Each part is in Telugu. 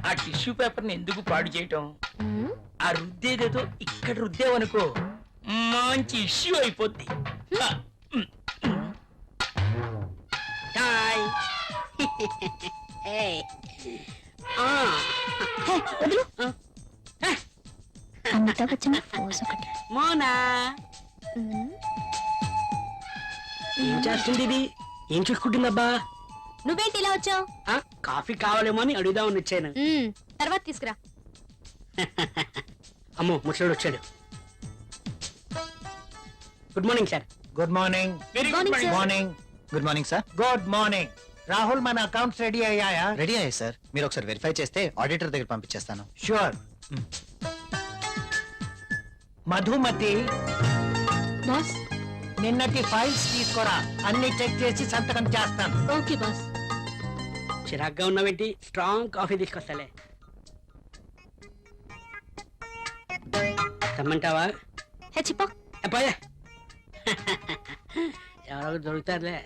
ఆ టిష్యూ పేపర్ ని ఎందుకు పాడు చేయటం? ఆ రుద్దేదేదో ఇక్కడ రుద్దేవనుకో మంచి ఇష్యూ అయిపోద్ది. హాయ్. అమితాబ్ బచ్చన్ ఫోజ్ ఒకటి. మోనా ఏం చేస్తుంది ఇది? ఏం చూసుకుంటుందబ్బా? నువ్వేంటి ఇలా వచ్చావు? కాఫీ కావాలేమో అని అడుగుదామని వచ్చాను. తర్వాత తీసుకురా. అమ్మో ముసలోడు వచ్చాడు. Good morning sir. Good morning. Very Good good morning, morning. Good morning sir. Good morning. Rahul, మన అకౌంట్స్ రెడీ అయ్యాయా? రెడీ అయ్యాయి సార్. మీరు ఒకసారి వెరిఫై చేస్తే ఆడిటర్ దగ్గర పంపించేస్తాను. షూర్. మధుమతి, బాస్. నిన్నటి ఫైల్స్ తీసుకురా. అన్ని చెక్ చేసి సంతకం చేస్తాను. Okay boss. చిరాగ్గా ఉన్నావేంటి? Strong coffee తీసుకొస్తాలే. తెమ్మంటావా? హే చిప్పా. అబ్బాయే ఎవరో దొరుకుతారులే.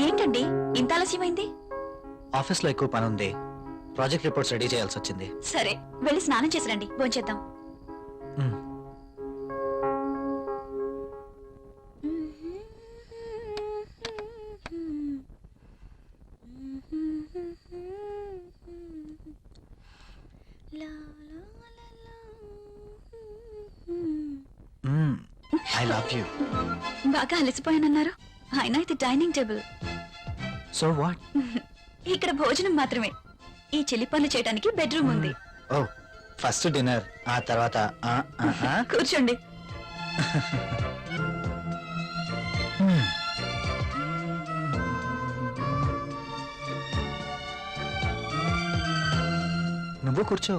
ఏంటండి ఇంత ఆలస్యమైంది? ఆఫీస్ లో ఎక్కువ పని ఉంది. ప్రాజెక్ట్ రిపోర్ట్స్ రెడీ చేయాల్సి వచ్చింది. సరే వెళ్ళి స్నానం చేసి రండి, భోంచేద్దాం. మ్మ్. I love you. బాగా అలసిపోయానన్నారు. అయినా ఇది డైనింగ్ టేబుల్. So what? ఇక్కడ భోజనం మాత్రమే. ఈ చిలి పనులు చేయడానికి బెడ్రూమ్ ఉంది. ఓ, ఫస్ట్ డిన్నర్, ఆ తర్వాత కూర్చోండి. నువ్వు కూర్చో.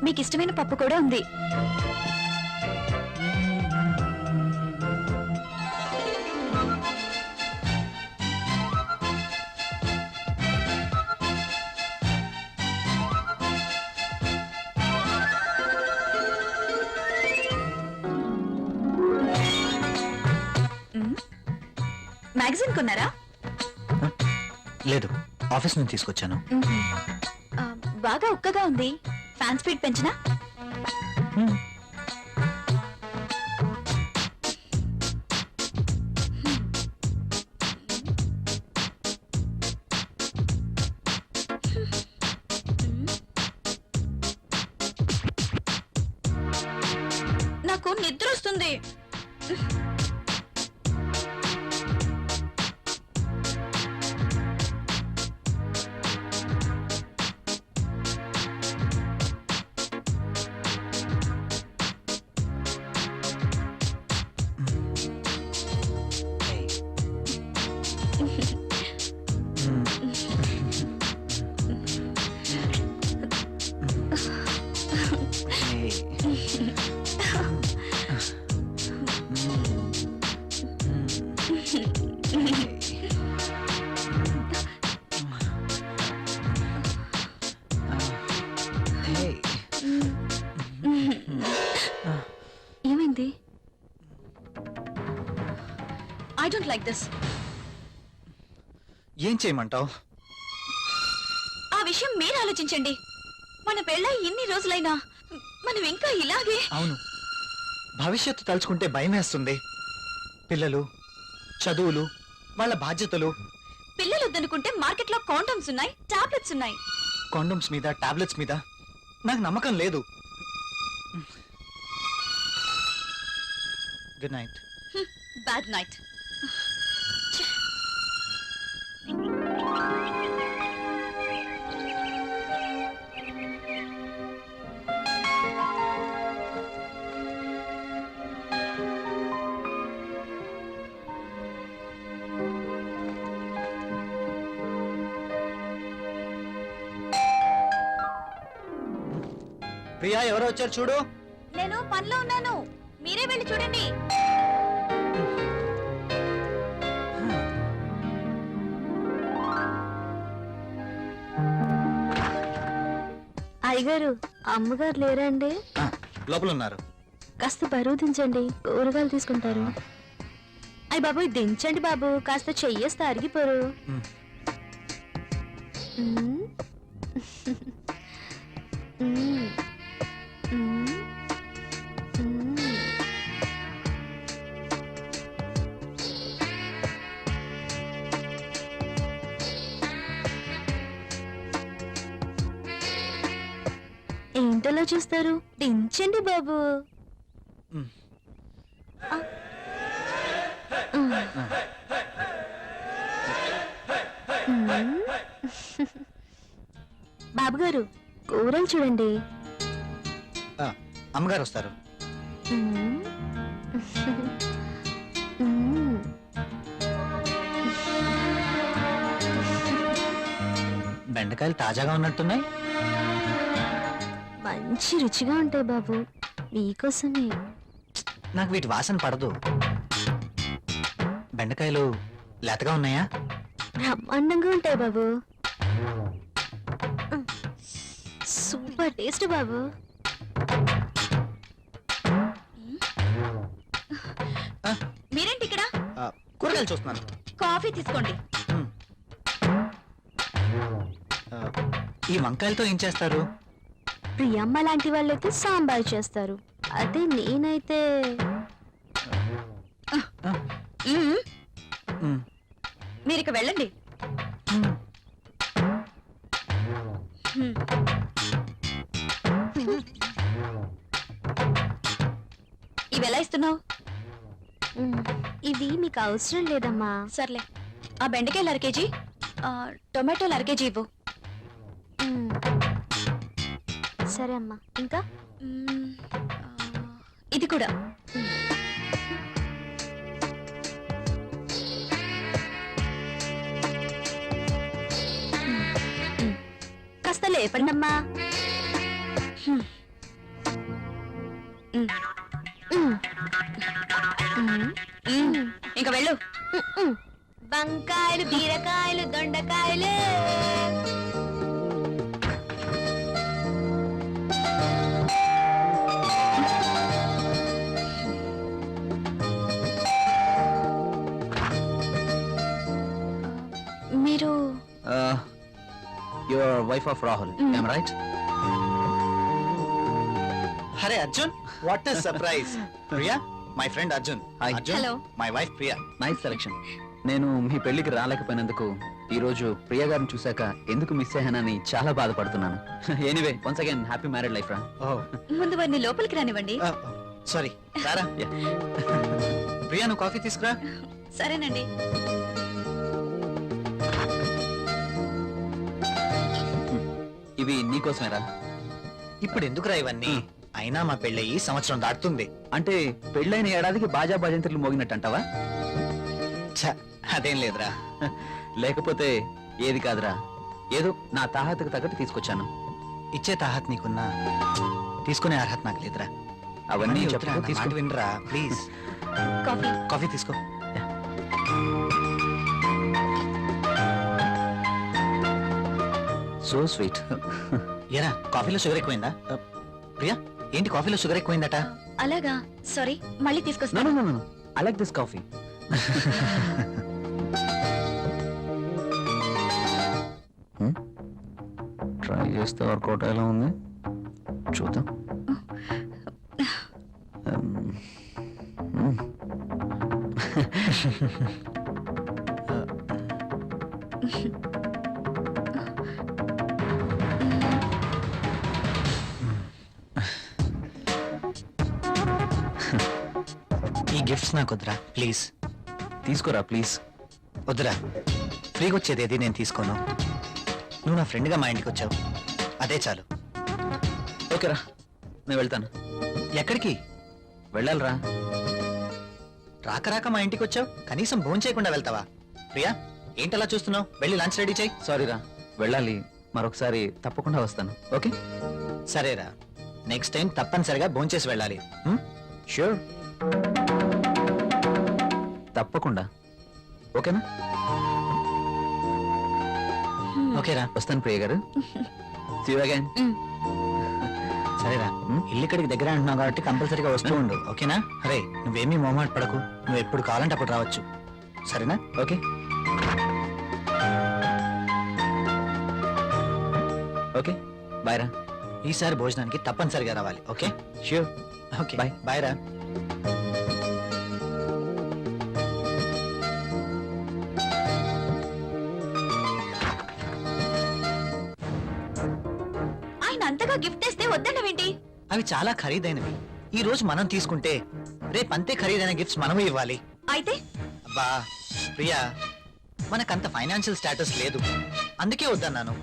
మీకు ఇష్టమైన పప్పు కూడా ఉంది. మ్యాగజైన్ కొన్నారా? లేదు, ఆఫీస్ నుంచి తీసుకొచ్చాను. బాగా ఉక్కగా ఉంది. ఫ్యాన్ స్పీడ్ పెంచినా? నాకు నిద్ర వస్తుంది. ఏమైంది? I don't like this. ఏం చేయమంటావు? ఆ విషయం మీరు ఆలోచించండి. మన పెళ్ళై ఇన్ని రోజులైనా మనం ఇంకా ఇలాగే. అవును, భవిష్యత్తు తలుచుకుంటే భయం వేస్తుంది. పిల్లలు, చదువులు, వాళ్ళ బాధ్యతలు. పిల్లలు వద్దనుకుంటే మార్కెట్లో కాండమ్స్ ఉన్నాయి, టాబ్లెట్స్ ఉన్నాయి. కాండమ్స్ మీద, టాబ్లెట్స్ మీద నాకు నమ్మకం లేదు. Good night. Bad night. Priya, ఎవరో వచ్చారు చూడు. నేను పనిలో ఉన్నాను, మీరే వెళ్ళి చూడండి. అయ్యగారు, అమ్మగారు లేరండి? లోపల ఉన్నారు. కాస్త బరువు దించండి, కూరగాయలు తీసుకుంటారు. అయ్య బాబు దించండి బాబు, కాస్త చెయ్యేస్తే అరిగిపోరు. మ్. మ్. మ్. మ్. మ్. ఏంటలా చూస్తారు, దించండి బాబు. మ్. బాబు గారు కూరలు చూడండి. ఆ, అమ్మగారు వస్తారు. మ్మ్. మ్మ్. బెండకాయలు తాజాగా ఉన్నట్టున్నాయి. మంచి రుచిగా ఉంటాయి బాబు, మీకోసమే. నాకు వీటి వాసన పడదు. బెండకాయలు లేతగా ఉన్నాయా? బ్రహ్మాండంగా ఉంటాయి బాబు. సూపర్ టేస్ట్ బాబు. ఆ, మీరేంటి ఇక్కడ? ఆ, కూరగాయలు చూస్తున్నాను. కాఫీ తీసుకోండి. మ్. ఆ, ఈ వంకాయలతో ఏం చేస్తారు? ప్రియమ్మ లాంటి వాళ్ళైతే సాంబార్ చేస్తారు, అదే నేనైతే ఆ, మ్, మీరు ఇక వెళ్ళండి. మ్. ఇవి ఎలా ఇస్తున్నావు? ఇవి మీకు అవసరం లేదమ్మా. సర్లే, ఆ బెండకాయలు అర కేజీ, టొమాటోలు అర కేజీ ఇవ్వు. సరే అమ్మా. ఇంకా ఇది కూడా. కాస్త లేపండమ్మా. ఇంకా వెళ్ళు. వంకాయలు, బీరకాయలు, దొండకాయలు. మీరు your wife of Rahul, I'm right? అరే Arjun, what is surprise. Priya, my friend Arjun. Hi Arjun. Hello. My wife Priya. Nice selection. నేను మీ పెళ్లికి రాలేకపోయినందుకు ఈ రోజు ప్రియా గారిని చూశాక ఎందుకు మిస్ అయ్యానని చాలా బాధపడుతున్నాను. Anyway, once again happy married life రా. ముందు వారిని లోపలికి రానివ్వండి. సారీ, రారా. ప్రియా, నువ్వు కాఫీ తీసుకురా. సరేనండి. ఇవి నీకోసమేరా. ఇప్పుడు ఎందుకురా ఇవన్నీ? అయినా మా పెళ్ళయి సంవత్సరం దాటుతుంది. అంటే పెళ్ళైన ఏడాదికి బాజా భజంత్రులు మోగినట్టు అంటావా? ఛ, అదేం లేదురా. లేకపోతే ఏది కాదురా, ఏదో నా తాహతకు తగ్గట్టు తీసుకొచ్చాను. ఇచ్చే తాహత్ నీకున్నా, తీసుకునే అర్హత నాకు లేదురా. అవన్నీ వద్దురా, చెప్తా, నా మాట తీసుకో. వినరా ప్లీజ్. కాఫీ. కాఫీ తీసుకో. So sweet. ఏరా, కాఫీలో షుగర్ ఎక్కువైందా? ప్రియా, ఏంటి కాఫీలో షుగర్ ఎక్కువైందట? అలాగా, సారీ, మళ్ళీ నో తీసుకొస్తాను. No no, I like this coffee. Try చేస్తే వర్కౌట్ ఎలా ఉంది చూద్దాం. ఈ గిఫ్ట్స్ నాకు వద్దురా ప్లీజ్. తీసుకోరా ప్లీజ్. వద్దురా, ఫ్రీగా వచ్చేది ఏది నేను తీసుకోను. నువ్వు నా ఫ్రెండ్గా మా ఇంటికి వచ్చావు, అదే చాలు. ఓకేరా, నేను వెళ్తాను. ఎక్కడికి? వెళ్ళాలిరా. రాక రాక మా ఇంటికి వచ్చావు, కనీసం భోజనం చేయకుండా వెళ్తావా? ప్రియా, ఏంటలా చూస్తున్నావు? వెళ్ళి లంచ్ రెడీ చేయి. సారీరా, వెళ్ళాలి. మరొకసారి తప్పకుండా వస్తాను. ఓకే? సరేరా, నెక్స్ట్ టైం తప్పనిసరిగా భోంచేసి వెళ్ళాలి. ష్యూర్, తప్పకుండా. ఓకేనా? ఓకేరా, వస్తాను ప్రియ గారు. See you again. సరేరా. ఇల్లు ఇక్కడికి దగ్గర అంటున్నావు కాబట్టి కంపల్సరీగా వస్తూ ఉండు, ఓకేనా? అరే నువ్వేమీ మొహమాట పడకు, నువ్వు ఎప్పుడు కావాలంటే అప్పుడు రావచ్చు, సరేనా? ఓకే ఓకే బాయ్ రా. ఈసారి భోజనానికి తప్పనిసరిగా రావాలి, okay? Sure. Okay Bye. Bye రా. ఆయన అంతగా గిఫ్ట్ ఇస్తే వద్దన్నవేంటి? అవి చాలా ఖరీదైనవి. ఈ రోజు మనం తీసుకుంటే రేపు అంతే ఖరీదైన గిఫ్ట్స్ మనమే ఇవ్వాలి. అయితే అబ్బా ప్రియా, మనకంత ఫైనాన్షియల్ స్టేటస్ లేదు, అందుకే వద్దన్నాను.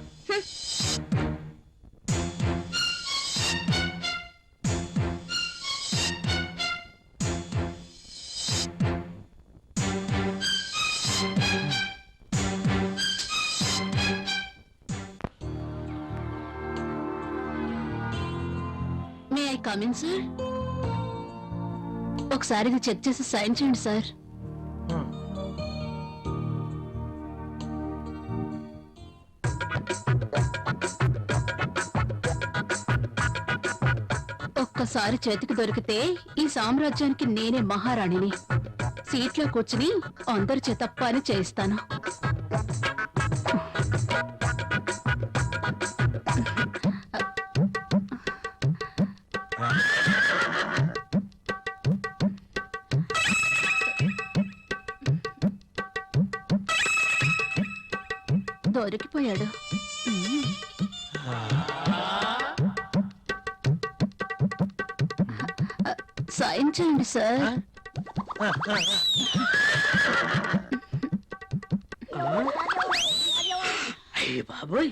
May I come in sir? ఒకసారి ఇది చెక్ చేసి సైన్ చేయండి సార్. ఒక్కసారి చేతికి దొరికితే ఈ సామ్రాజ్యానికి నేనే మహారాణిని. సీట్లో కూర్చుని అందరి చేత పని చేయిస్తాను. దొరికిపోయాడు. సైన్ చేయండి సార్. అయ్య బాబోయ్,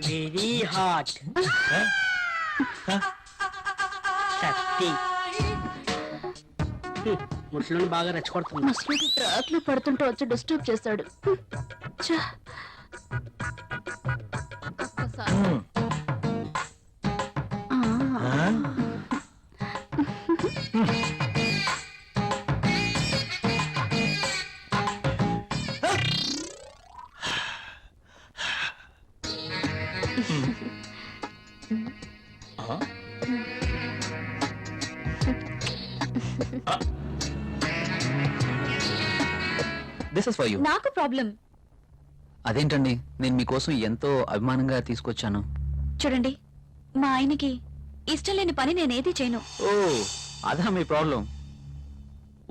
వెరీ హాట్. సత్తి ముసలిని బాగా రెచ్చగొడుతుంది. ముసలికి ట్రాక్ లో పడుతుంటే వచ్చి డిస్టర్బ్ చేస్తాడు. ఛ! ఒక్కసారి. ఆ. This is for you. నాకు ప్రాబ్లం. అదేంటండి, నేను మీకోసం ఎంతో అభిమానంగా తీసుకొచ్చాను. చూడండి, మా ఆయనకి ఇష్టం లేని పని నేనేది చేయను. ఓ అదా మీ ప్రాబ్లం.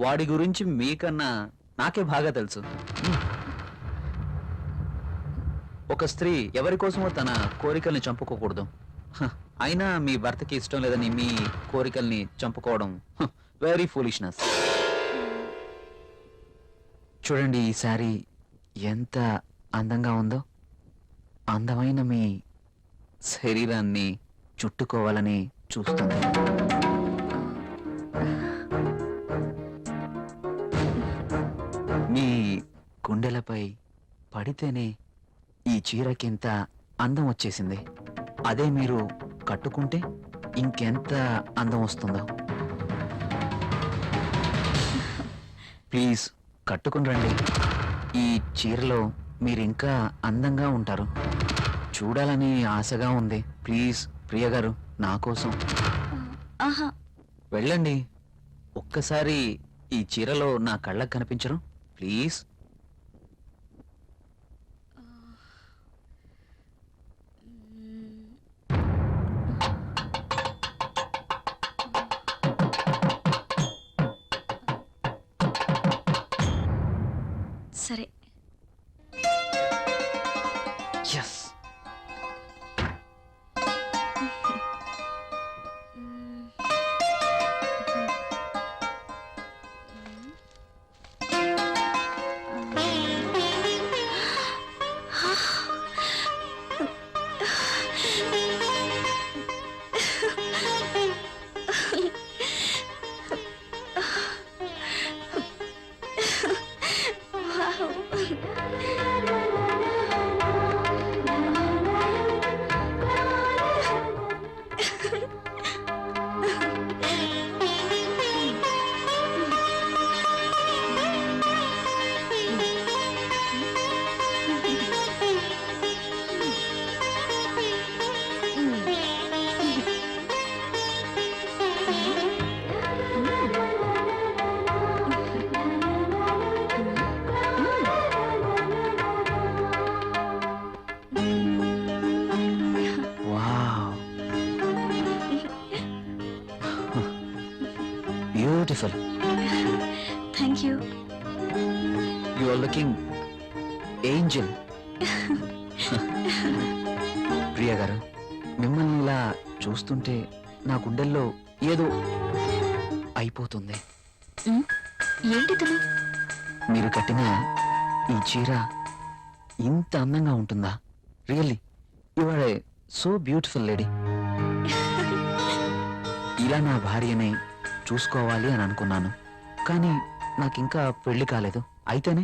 వాడి గురించి మీకన్నా నాకే బాగా తెలుసు. ఒక స్త్రీ ఎవరి కోసమో తన కోరికల్ని చంపుకోకూడదు. అయినా మీ భర్తకి ఇష్టం లేదని మీ కోరికల్ని చంపుకోవడం వెరీ ఫూలిష్నెస్. చూడండి, ఈ శారీ ఎంత అందంగా ఉందో. అందమైన మీ శరీరాన్ని చుట్టుకోవాలని చూస్తుంది. మీ గుండెలపై పడితేనే ఈ చీరకింత అందం వచ్చేసింది. అదే మీరు కట్టుకుంటే ఇంకెంత అందం వస్తుందో. ప్లీజ్ కట్టుకుని రండి. ఈ చీరలో మీరు ఇంకా అందంగా ఉంటారు. చూడాలని ఆశగా ఉంది. ప్లీజ్ ప్రియ గారు, నా కోసం ఆహా, వెళ్ళండి. ఒక్కసారి ఈ చీరలో నా కళ్ళకు కనిపించరు? ప్లీజ్. సరే. Yes. Beautiful. Thank you. You are looking angel. Priya garu, మిమ్మల్ని ఇలా చూస్తుంటే నా గుండెల్లో ఏదో అయిపోతుంది. ఏంటి తను? మీరు కట్టిన ఈ చీర ఇంత అందంగా ఉంటుందా? Really you are a so beautiful lady. ఇలా నా భార్యని చూసుకోవాలి అని అనుకున్నాను, కానీ నాకింకా పెళ్లి కాలేదు. అయితేనే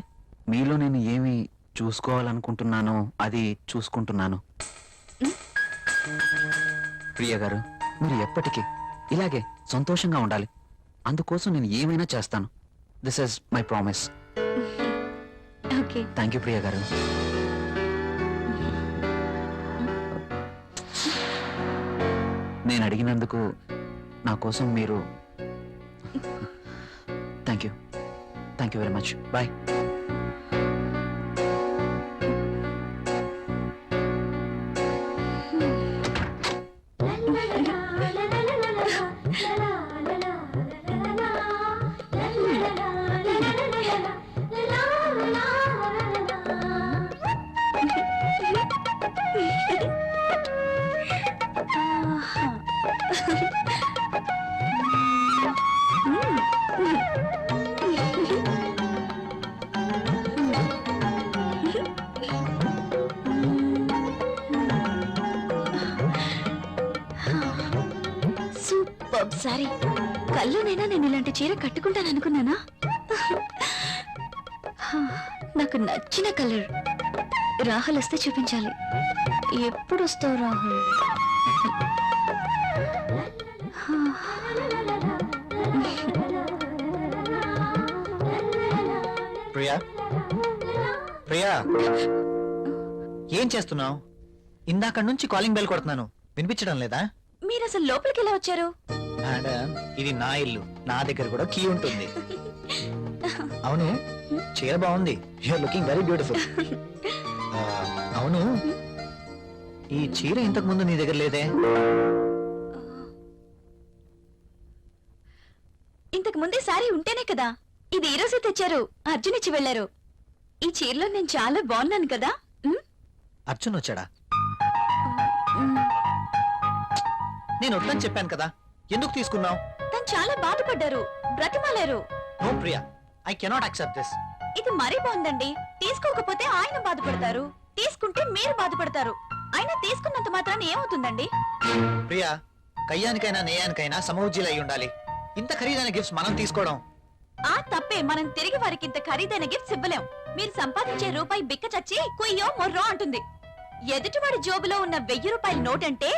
మీలో నేను ఏమి చూసుకోవాలనుకుంటున్నానో అది చూసుకుంటున్నాను. ప్రియ గారు, మీరు ఎప్పటికీ ఇలాగే సంతోషంగా ఉండాలి. అందుకోసం నేను ఏమైనా చేస్తాను. This is my promise. Okay. Thank you Priya గారు. నేను అడిగినందుకు నా కోసం మీరు thank you very much. Bye. Super sorry. కల్లోనైనా నేను ఇలాంటి చీర కట్టుకుంటాను అనుకున్నానా? నాకు నచ్చిన కలర్. రాహుల్ వస్తే చూపించాలి. ఎప్పుడు వస్తావు రాహుల్? ప్రియా, ప్రియా, ఏం చేస్తున్నావు? ఇందాక నుంచి కాలింగ్ బెల్ కొడుతున్నాను, వినిపించడం లేదా? మీరు అసలు లోపలికి ఎలా వచ్చారు? మేడం, ఇది నా ఇల్లు, నా దగ్గర కూడా కీ ఉంటుంది. అవును, చీర బాగుంది. You are looking very beautiful. అవును, ఈ చీర ఇంతకు ముందు నీ దగ్గర లేదే? ఇంతకు ముందే సారీ ఉంటేనే కదా. ఇది ఈ రోజే తెచ్చారు. అర్జున్ ఇచ్చి వెళ్లారు. ఈ చీరలో నేను చాలా బాగున్నాను కదా. అర్జున్ వచ్చాడా? మ్, నేను వద్దని చెప్పాను కదా, ఎందుకు తీసుకున్నావు? తను చాలా బాధపడ్డారు, బ్రతిమాలారు. No Priya, I cannot accept this. ఇది మరీ బాగుందండి. తీసుకోకపోతే ఆయన బాధపడతారు, తీసుకుంటే మీరు బాధపడతారు. అయినా తీసుకున్నంత మాత్రాన ఏమవుతుందండి? ప్రియా, కయ్యానికైనా నేయానికైనా సమౌజ్జీలు అయి ఉండాలి. ఇంత ఖరీదైన గిఫ్ట్స్ మనం తీసుకోవడం ఆ తప్పే. మనం తిరిగి వారికి ఇంత ఖరీదైన గిఫ్ట్స్ ఇవ్వలేం. మీరు సంపాదించే రూపాయి బిక్క చచ్చి కుయ్యో మొర్రో అంటుంది. ఎదుటివాడి జోబులో ఉన్న 1000 రూపాయల నోట్ అంటే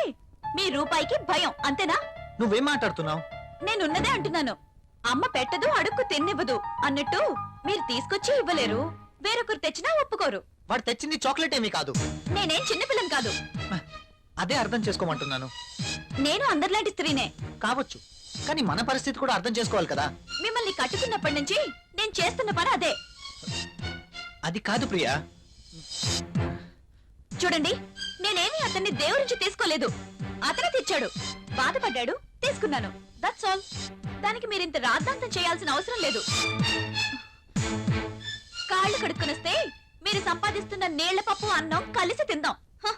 మీ రూపాయికి భయం, అంతేనా? నువ్వేం మాట్లాడుతున్నావు? నేనున్నదే అంటున్నాను. అమ్మ పెట్టదు, అడుక్కు తిన్నివ్వదు అన్నట్టు మీరు తీసుకొచ్చి ఇవ్వలేరు, వేరొకరు తెచ్చినా ఒప్పుకోరు. వాడు తెచ్చింది చాక్లెట్ ఏమీ కాదు. నేనేం చిన్నపిల్లని కాదు. అదే అర్థం చేసుకోమంటున్నాను. నేను అందరిలాంటి స్త్రీనే. కావచ్చు, కానీ మన పరిస్థితి కూడా అర్థం చేసుకోవాలి కదా. మిమ్మల్ని కట్టుకున్నప్పటి నుంచి నేను చేస్తున్న పని అదే. అది కాదు ప్రియా. చూడండి, నేనేమి అతన్ని దేవురించి తీసుకోలేదు. అతనే తెచ్చాడు, బాధపడ్డాడు, తీసుకున్నాను. That's all. దానికి మీరింత రాద్ధాంతం చేయాల్సిన అవసరం లేదు. కాళ్ళు కడుక్కునొస్తే మీరు సంపాదిస్తున్న నీళ్ల పప్పు అన్నం కలిసి తిందాం. హ.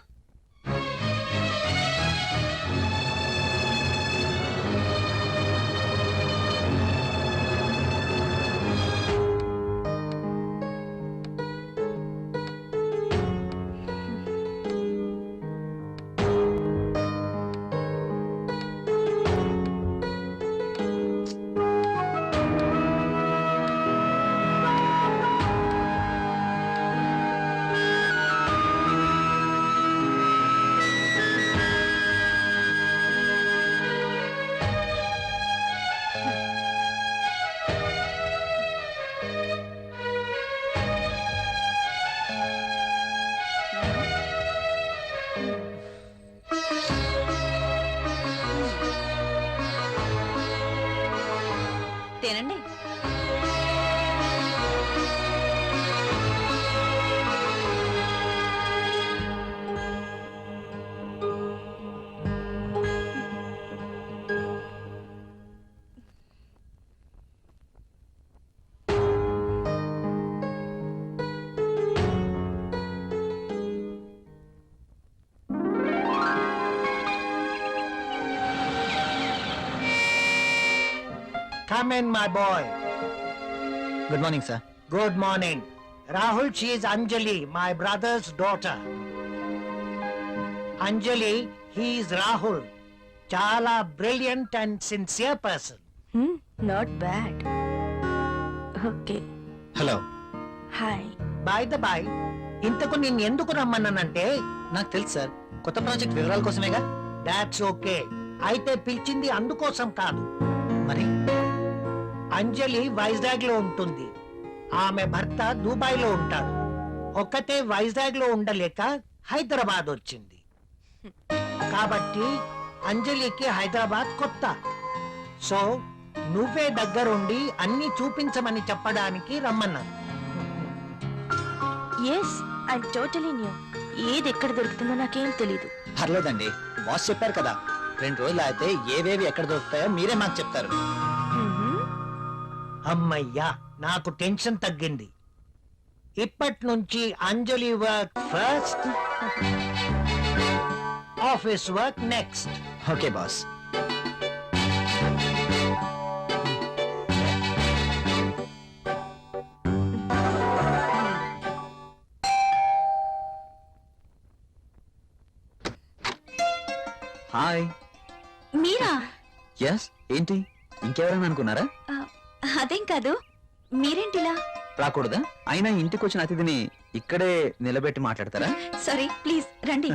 Come in, my boy. Good morning sir. Good morning. Rahul, she is Anjali, my brother's daughter. Anjali, he is Rahul. Chala brilliant and sincere person. Not bad. Okay, hello. Hi. By the by, ఇంతకు నేను ఎందుకు రమ్మన్నానంటే, నాకు తెలుసు సార్, కొత్త ప్రాజెక్ట్ వివరాల కోసమేగా. That's okay. అయితే పిలిచింది అందుకోసం కాదు. మరి అంజలి వైజాగ్ లో ఉంటుంది, ఆమె భర్త దుబాయ్ లో ఉంటాడు. ఒక్కతే వైజాగ్ లో ఉండలేక హైదరాబాద్ వచ్చింది. కాబట్టి అంజలికి హైదరాబాద్ కొత్త. సో నువ్వే దగ్గరుండి అన్ని చూపించమని చెప్పడానికి రమ్మన్నాను. Yes, I totally new. ఏది ఎక్కడ దొరుకుతుందో నాకేం తెలీదు. పర్లేదండి, బాస్ చెప్పారు కదా, 2 రోజులు అయితే ఏవేవి ఎక్కడ దొరుకుతాయో మీరే మాకు చెప్తారు. అమ్మయ్యా, నాకు టెన్షన్ తగ్గింది. ఇప్పటి నుంచి Anjali work first, office work next. Okay boss. Hi. మీరా? ఎస్, ఏంటి ఇంకెవరైనా అనుకున్నారా? అదేం కాదు, మీరేంటిలా? రాకూడదా? అయినా ఇంటికి వచ్చిన అతిథిని ఇక్కడే నిలబెట్టి మాట్లాడతారా? సారీ, ప్లీజ్ రండి.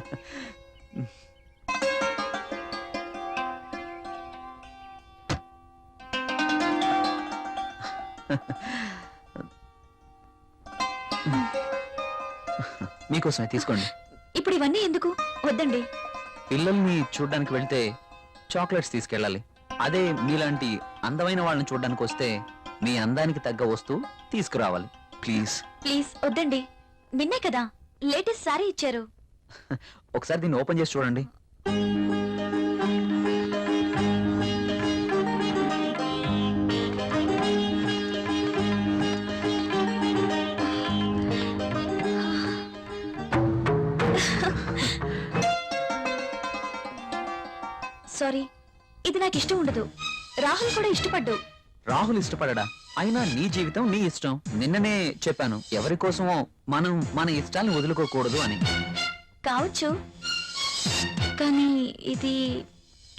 మీకోసమే తీసుకోండి. ఇప్పుడు ఇవన్నీ ఎందుకు? వద్దండి. పిల్లల్ని చూడ్డానికి వెళ్తే చాక్లెట్స్ తీసుకెళ్ళాలి. అదే మీలాంటి అందమైన వాళ్ళని చూడ్డానికి వస్తే మీ అందానికి తగ్గ వస్తువు తీసుకురావాలి. ప్లీజ్ ప్లీజ్ వద్దండి. నిన్నే కదా లేటెస్ట్ సారీ ఇచ్చారు. ఒకసారి దీన్ని ఓపెన్ చేసి చూడండి. సారీ, ఇది నాకు ఇష్టం ఉండదు. రాహుల్ కూడా ఇష్టపడ్డు. రాహుల్ ఇష్టపడడా? అయినా నీ జీవితం నీ ఇష్టం. నిన్ననే చెప్పాను, ఎవరి కోసమో మనం మన ఇష్టాలను వదులుకోకూడదు అని. కావచ్చు, కానీ ఇది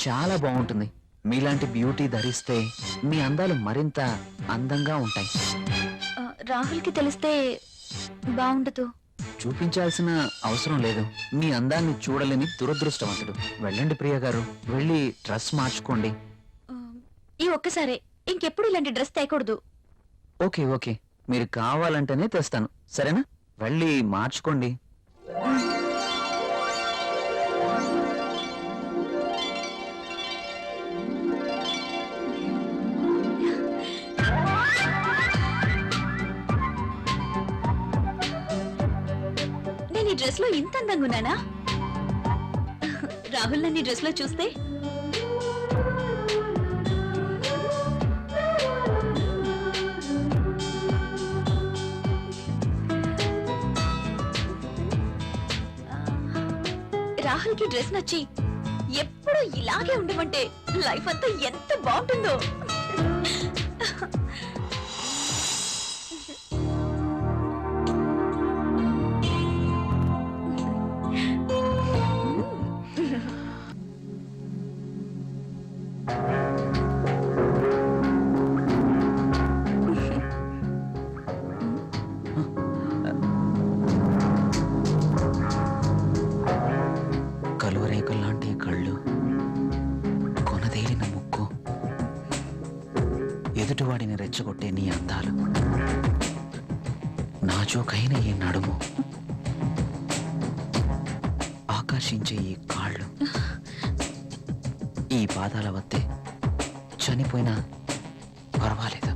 చాలా బాగుంటుంది. మీలాంటి బ్యూటీ ధరిస్తే మీ అందాలు మరింత అందంగా ఉంటాయి. రాహుల్కి తెలిస్తే బాగుండదు. చూపించాల్సిన అవసరం లేదు. మీ అందాన్ని చూడలేని దురదృష్టవంతుడు. వెళ్ళండి ప్రియ గారు, వెళ్ళి డ్రెస్ మార్చుకోండి. ఈ ఒక్కసారే, ఇంకెప్పుడు ఇలాంటి డ్రెస్ తేకూడదు. ఓకే ఓకే, మీరు కావాలంటేనే తెస్తాను, సరేనా? వెళ్ళి మార్చుకోండి. నేను ఈ డ్రెస్ లో ఇంత అందంగా ఉన్నానా? రాహుల్ నన్ను ఈ డ్రెస్ లో చూస్తే రాహుల్ కి డ్రెస్ నచ్చి ఎప్పుడు ఇలాగే ఉండమంటే లైఫ్ అంతా ఎంత బాగుంటుందో. కలువరేకుల్లాంటి కళ్ళు, కొనదేలిన ముక్కు, ఎదుటివాడిని రెచ్చగొట్టే నీ అందాలు, నాజూకైన ఈ నడుము, ఆకర్షించే ఈ కాళ్ళు, ఈ పాదాల వద్దే చనిపోయినా పర్వాలేదు.